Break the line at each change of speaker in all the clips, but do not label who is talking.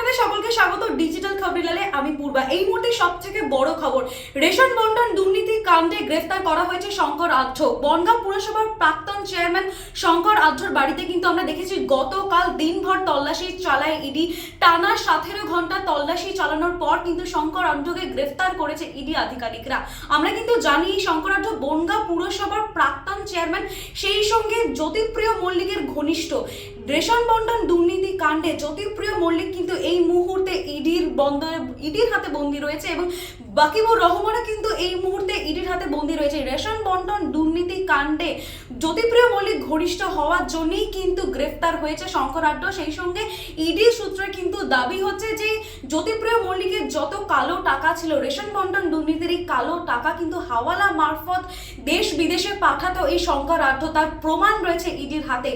আপনাদের সকলকে স্বাগত ডিজিটাল খবরিলালে। আমি পূর্বা। এই মুহূর্তে সবথেকে বড় খবর, রেশন বন্টন দুর্নীতি কাণ্ডে গ্রেফতার করা হয়েছে শঙ্কর আঢ্য। বনগাঁ পুরসভার প্রাক্তন চেয়ারম্যান শঙ্কর আঢ্যর বাড়িতে কিন্তু আমরা দেখেছি গতকাল দিনভর তল্লাশি চালায় ইডি। টানা 17 ঘন্টা তল্লাশি চালানোর পর কিন্তু শঙ্কর আঢ্যকে গ্রেফতার করেছে ইডি আধিকারিকরা। আমরা কিন্তু জানি শঙ্কর আঢ্য বনগাঁ পুরসভার প্রাক্তন চেয়ারম্যান, সেই সঙ্গে জ্যোতিপ্রিয় মল্লিকের ঘনিষ্ঠ। রেশন বন্টন দুর্নীতি কাণ্ডে জ্যোতিপ্রিয় মল্লিক কিন্তু এই মুহূর্তে ইডির হাতে বন্দী রয়েছে এবং বাকিবুর রহমানও কিন্তু এই মুহূর্তে ইডির হাতে বন্দী রয়েছে। রেশন বন্টন দুর্নীতি কাণ্ডে জ্যোতিপ্রিয় মল্লিক ঘনিষ্ঠ হওয়ার জন্যই কিন্তু গ্রেফতার হয়েছে শঙ্কর আঢ্য। সেই সঙ্গে ইডির সূত্রে কিন্তু দাবি হচ্ছে যে জ্যোতিপ্রিয় মল্লিকের যত কালো টাকা ছিল, রেশন বন্টন দুর্নীতির এই কালো টাকা কিন্তু হাওয়ালা মারফত দেশ বিদেশে পাঠাতো এই শঙ্কর আঢ্য, তার প্রমাণ রয়েছে ইডির হাতে।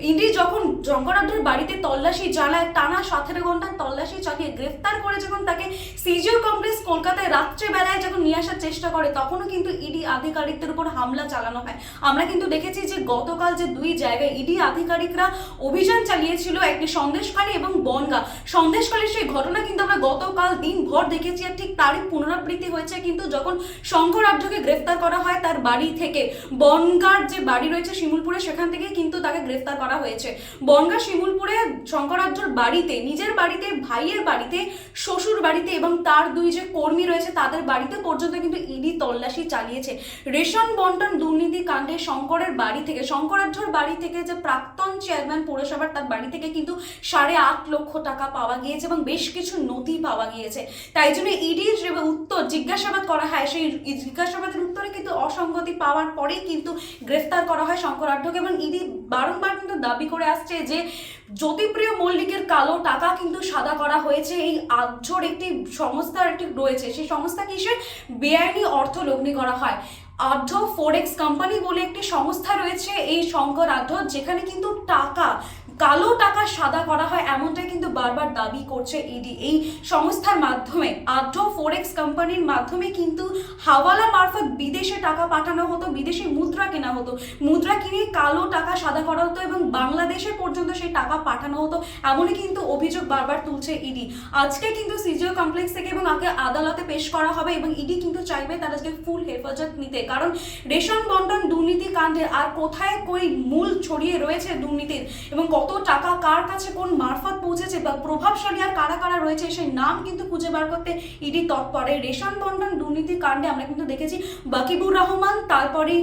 ইডি যখন শঙ্কর আঢ্যর বাড়িতে তল্লাশি চালায়, টানা 17 ঘন্টা তল্লাশি চালিয়ে গ্রেফতার করে যখন তাকে সিজিও কমপ্লেক্স কলকাতায় রাত্রেবেলায় যখন নিয়ে আসার চেষ্টা করে, তখনও কিন্তু ইডি আধিকারিকদের উপর হামলা চালানো হয়। আমরা কিন্তু দেখেছি যে গতকাল যে দুই জায়গায় ইডি আধিকারিকরা অভিযান চালিয়েছিল, একটি সন্দেশখালী এবং বনগাঁ। সন্দেশখালীর সেই ঘটনা কিন্তু আমরা গতকাল দিনভর দেখেছি, আর ঠিক তারই পুনরাবৃত্তি হয়েছে কিন্তু যখন শঙ্কর আঢ্যকে গ্রেফতার করা হয় তার বাড়ি থেকে। বনগাঁর যে বাড়ি রয়েছে শিমুলপুরে, সেখান থেকে কিন্তু তাকে গ্রেফতার করা হয়েছে। বনগাঁ শিমুলপুরে শঙ্কর আঢ্যর বাড়িতে, নিজের বাড়িতে, ভাইয়ের বাড়িতে, শ্বশুর বাড়িতে এবং তার দুই যে কর্মী রয়েছে তাদের বাড়িতে পর্যন্ত কিন্তু ইডি তল্লাশি চালিয়েছে। রেশন বন্টন দুর্নীতি কাণ্ডে শঙ্করের বাড়ি থেকে, শঙ্কর আঢ্যর বাড়ি থেকে যে প্রাক্তন চেয়ারম্যান পৌরসভার, তার বাড়ি থেকে কিন্তু 8.5 লক্ষ টাকা পাওয়া গিয়েছে এবং বেশ কিছু নথি পাওয়া গিয়েছে। তাই জন্য ইডির যে উত্তর জিজ্ঞাসাবাদ করা হয়, সেই জিজ্ঞাসাবাদের উত্তরে কিন্তু অসঙ্গতি পাওয়ার পরেই কিন্তু গ্রেফতার করা হয় শঙ্কর আঢ্যকে। এবং ইডি বারংবার কিন্তু দাবি করে আসছে যে জ্যোতিপ্রিয় মল্লিকের কালো টাকা কিন্তু সাদা করা হয়েছে। এই আঢ্যর একটি সংস্থার একটি রয়েছে, সেই সংস্থা কিসের বেআইনি অর্থ লগ্নি করা হয়। আঢ্য ফোরেক্স কোম্পানি বলে একটি সংস্থা রয়েছে এই শঙ্কর আঢ্য, যেখানে কিন্তু কালো টাকা সাদা করা হয়, এমনটাই কিন্তু বারবার দাবি করছে ইডি। এই সংস্থার মাধ্যমে, আঢ্য ফোরেক্স কোম্পানির মাধ্যমে কিন্তু হাওয়ালা মারফত বিদেশে টাকা পাঠানো হতো, বিদেশি মুদ্রা কেনা হতো, মুদ্রা কিনে কালো টাকা সাদা করা হতো এবং বাংলাদেশে পর্যন্ত সেই টাকা পাঠানো হতো, এমনই কিন্তু অভিযোগ বারবার তুলছে ইডি। আজকে কিন্তু সিজিও কমপ্লেক্স থেকে এবং আগে আদালতে পেশ করা হবে এবং ইডি কিন্তু চাইবে তার আজকে ফুল হেফাজত নিতে, কারণ রেশন বন্টন দুর্নীতি কাণ্ডে আর কোথায় কই মূল ছড়িয়ে রয়েছে দুর্নীতির এবং কত টাকা কার কাছে কোন মারফত পৌঁছেছে বা প্রভাবশালী আর কারা কারা রয়েছে সেই নাম কিন্তু খুঁজে বার করতে ইডি তৎপর। রেশন বন্টন দুর্নীতি কাণ্ডে আমরা কিন্তু দেখেছি বাকিবুর রহমান, তারপরে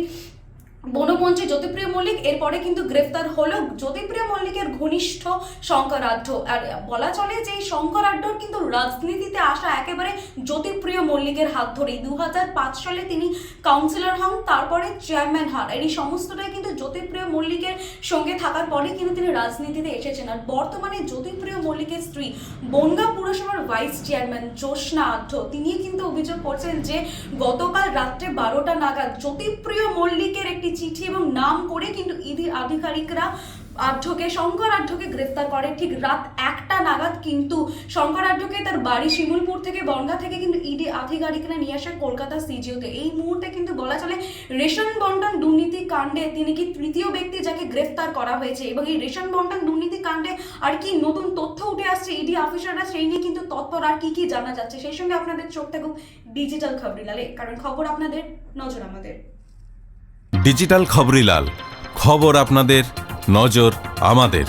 বনমন্ত্রী জ্যোতিপ্রিয় মল্লিক, এরপরে কিন্তু গ্রেফতার হলো জ্যোতিপ্রিয় মল্লিকের ঘনিষ্ঠ শঙ্কর আঢ্য। আর বলা চলে যে এই শঙ্কর আঢ্যর কিন্তু রাজনীতিতে আসা একেবারে জ্যোতিপ্রিয় মল্লিকের হাত ধরেই। 2005 সালে তিনি কাউন্সিলর হন, তারপরে চেয়ারম্যান হন। আর এই সমস্তটাই কিন্তু জ্যোতিপ্রিয় মল্লিকের সঙ্গে থাকার পরে কিন্তু তিনি রাজনীতিতে এসেছেন। আর বর্তমানে জ্যোতিপ্রিয় মল্লিকের স্ত্রী, বনগাঁ পুরসভার ভাইস চেয়ারম্যান জ্যোৎস্না আঢ্য, তিনি কিন্তু অভিযোগ করছেন যে গতকাল রাত্রে 12টা নাগাদ জ্যোতিপ্রিয় মল্লিকের একটি চিঠি এবং নাম করে কিন্তু ইডি আধিকারিকরা শঙ্কর আঢ্যকে গ্রেফতার করে। ঠিক রাত 1টা নাগাদ কিন্তু শঙ্কর আঢ্যকে তার বাড়ি শিমুলপুর থেকে, বনগাঁ থেকে কিন্তু ইডি আধিকারিকরা নিয়ে আসে কলকাতা সিজিওতে। এই মুহূর্তে কিন্তু বলা চলে রেশন বন্টন দুর্নীতি কাণ্ডে তিনি কি তৃতীয় ব্যক্তি যাকে গ্রেফতার করা হয়েছে। এবং এই রেশন বন্টন দুর্নীতি কাণ্ডে আর কি নতুন তথ্য উঠে আসছে, ইডি অফিসাররা সেই নিয়ে কিন্তু তৎপর, আর কি জানা যাচ্ছে সেই সঙ্গে আপনাদের চোখ থাকুক ডিজিটাল খবরিলালে, কারণ খবর আপনাদের, নজর আমাদের।
ডিজিটাল খবরিলাল, খবর আপনাদের, নজর আমাদের।